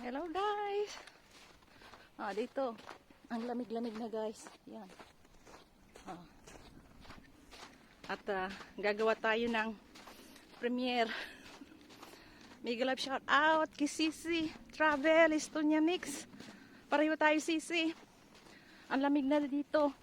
Hello guys. Dito. Ang lamig-lamig na guys. Yan. At gagawa tayo ng premiere. Mega love shout out kay Sisi Travel Estonia Mix. Pareho tayo Sisi. Ang lamig na dito.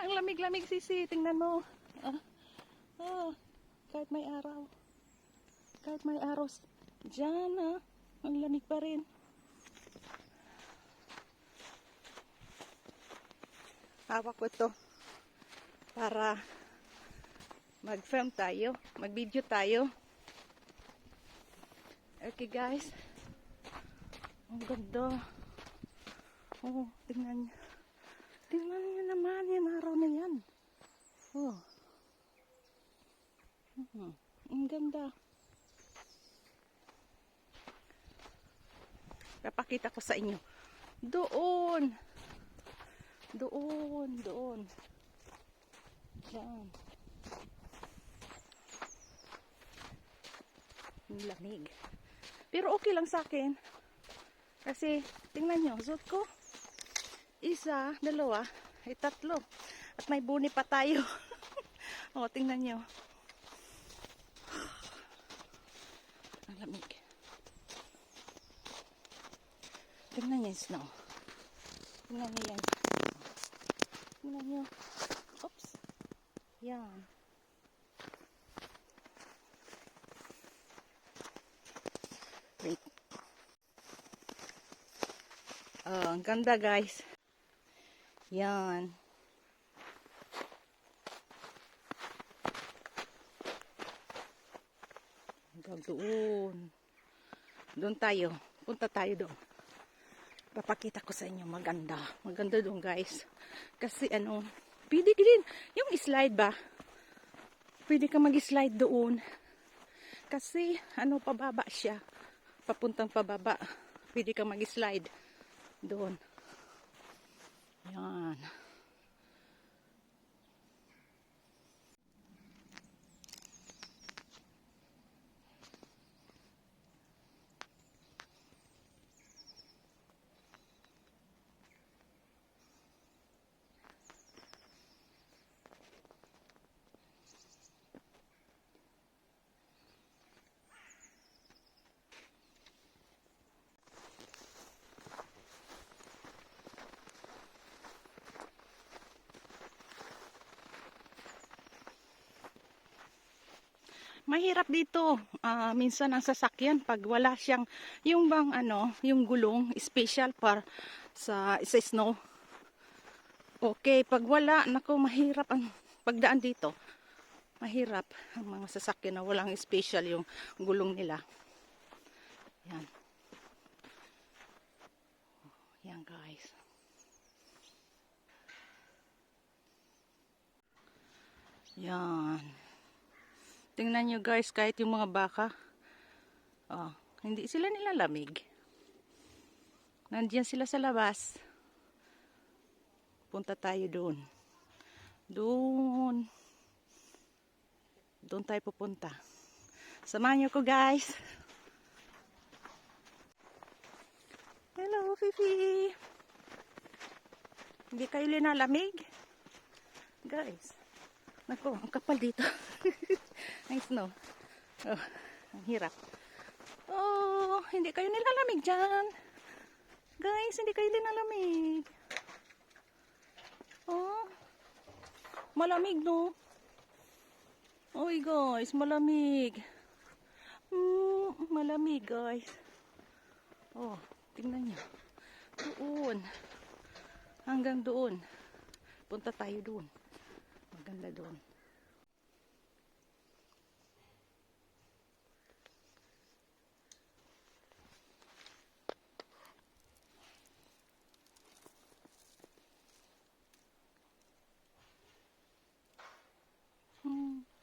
Ang lamig-lamig Sisi. Tingnan mo. Kahit may araw. Kahit may araw. Diyan ang lamig pa rin. Hawak ko ito para mag-film tayo, mag-video tayo. Okay guys. Ang ganda. Tingnan niyo. Tingnan niyo naman yung araw na yan. Ang ganda. Papakita ko sa inyo. Doon. Diyan. Ang lamig. Pero okay lang sa akin. Kasi, tingnan nyo, suot ko. Isa, dalawa, ay tatlo. At may buni pa tayo. Tingnan nyo. Ang lamig. Tingnan nyo yung snow. Tingnan nyo yan. Tingnan nyo. Oops. Yan. Wait. Ang ganda guys. Yan. Hanggang doon. Doon tayo. Punta tayo doon. Papakita ko sa inyo, maganda. Maganda doon guys. Kasi pwede din. Yung slide ba? Pwede ka mag-slide doon. Kasi pababa siya. Papuntang pababa. Pwede ka mag-slide doon. Yan. Mahirap dito. Minsan ang sasakyan pag wala siyang yung bang yung gulong special para sa snow. Okay, pag wala, nako mahirap ang pagdaan dito. Mahirap ang mga sasakyan na walang special yung gulong nila. Yan. Yan guys. Yan. Tingnan nyo guys, kahit yung mga baka, hindi sila nilalamig. Nandiyan sila sa labas. Punta tayo doon. Doon tayo pupunta. Samahan nyo ko guys. Hello Fifi. Hindi kayo linalamig? Guys. Nako, ang kapal dito. Ang snow. Ang hirap. Hindi kayo nilalamig dyan. Guys, hindi kayo nilalamig. Malamig no? Oy guys, malamig. Malamig guys. Tingnan nyo. Doon. Hanggang doon. Punta tayo doon. Maganda doon.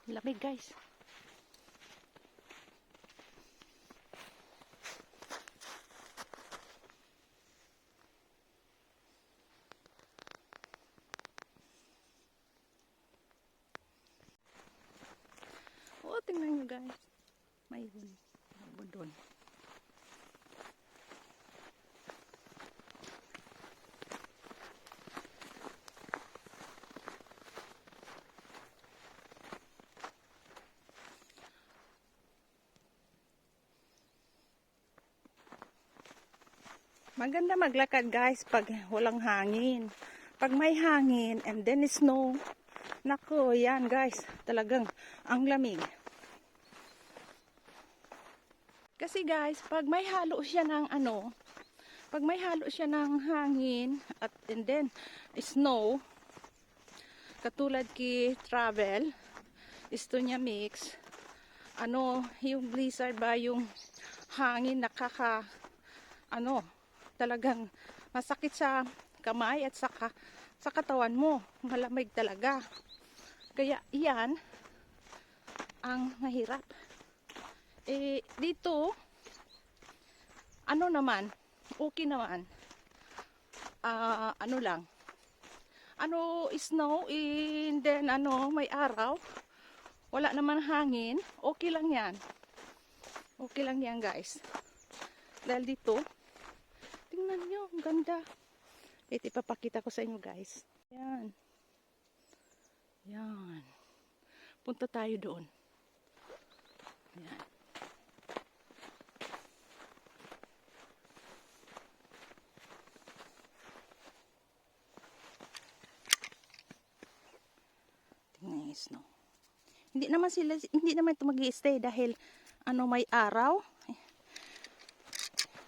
Lamig guys. Tingnan nyo guys. May doon. Maganda maglakad guys pag walang hangin. Pag may hangin and then snow, nako, yan guys, talagang ang lamig. Kasi guys, pag may halo siya ng pag may halo siya ng hangin at and then snow, katulad ki travel, Estonia mix, yung blizzard ba, yung hangin talagang masakit sa kamay at sa katawan mo, malamig talaga. Kaya iyan ang mahirap. Dito naman, okay naman. Lang. Snow, and then may araw. Wala naman hangin. Okay lang yan. Okay lang yan guys. Dahil dito, tingnan nyo, ang ganda. Ipapakita ko sa inyo guys. Yan. Yan. Punta tayo doon. Yan. Tingnan yung snow. Hindi naman ito mag-i-stay dahil may araw.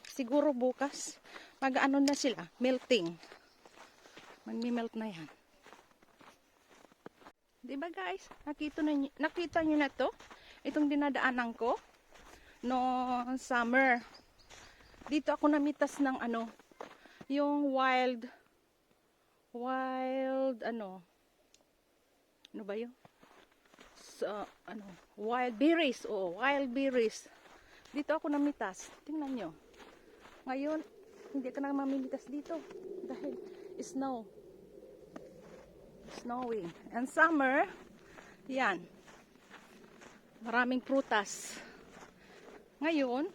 Siguro bukas na sila, melting. Magmi-melt na yan. 'Di ba guys? Nakita niyo na 'to? Itong dinadaanan ko no summer. Dito ako namitas ng yung wild ano ba 'yun? Wild berries. Oh, wild berries. Dito ako namitas. Tingnan nyo. Ngayon, hindi ka na mamimitas dito dahil snowing. And summer, yan. Maraming prutas. Ngayon,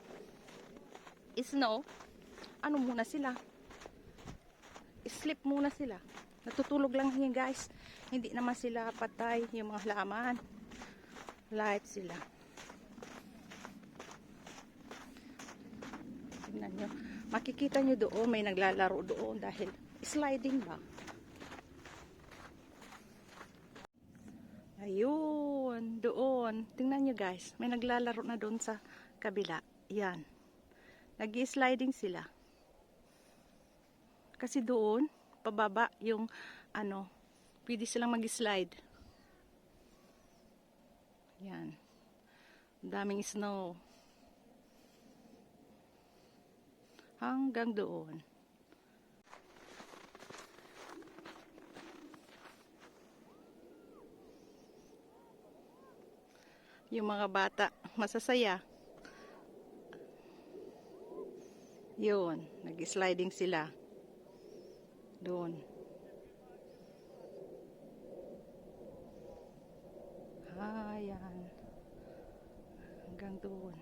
snow, muna sila? Sleep muna sila. Natutulog lang yan guys. Hindi naman sila patay yung mga halaman. Light sila. Tingnan nyo. Makikita nyo doon, may naglalaro doon dahil sliding ba. Ayun, doon. Tingnan nyo guys, may naglalaro na doon sa kabila. Yan. Nag-sliding sila. Kasi doon, pababa yung pwede silang mag-slide. Yan. Daming snow. Hanggang doon. Yung mga bata, masasaya. Yun, nag-sliding sila. Doon. Ayan. Hanggang doon.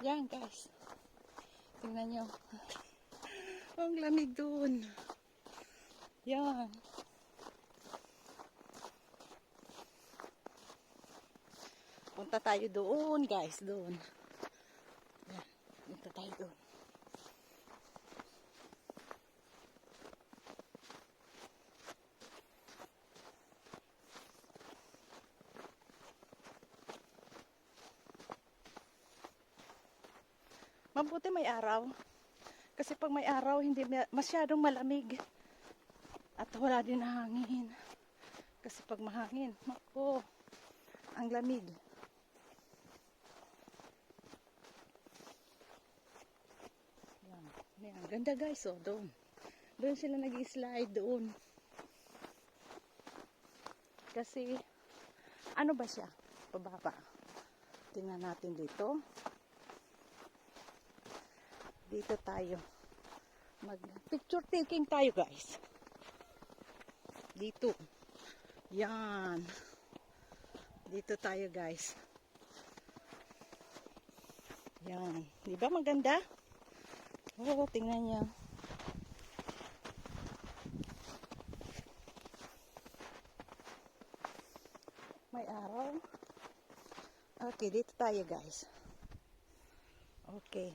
Yan guys. Tingnan nyo. Ang lamig doon. Yan. Punta tayo doon guys. Doon. Yan. Punta tayo doon. Mabuti may araw. Kasi pag may araw, hindi masyadong malamig. At wala din hangin. Kasi pag mahangin, mako, ang lamig. Yan. Yan. Ganda guys, oh, doon. Doon sila nag-slide doon. Kasi, ba siya? Pababa. Tingnan natin dito. Dito tayo. Mag-picture taking tayo guys. Dito. Yan. Dito tayo guys. Yan. Di ba maganda? Oh, tingnan niyo. May araw. Okay, dito tayo guys. Okay.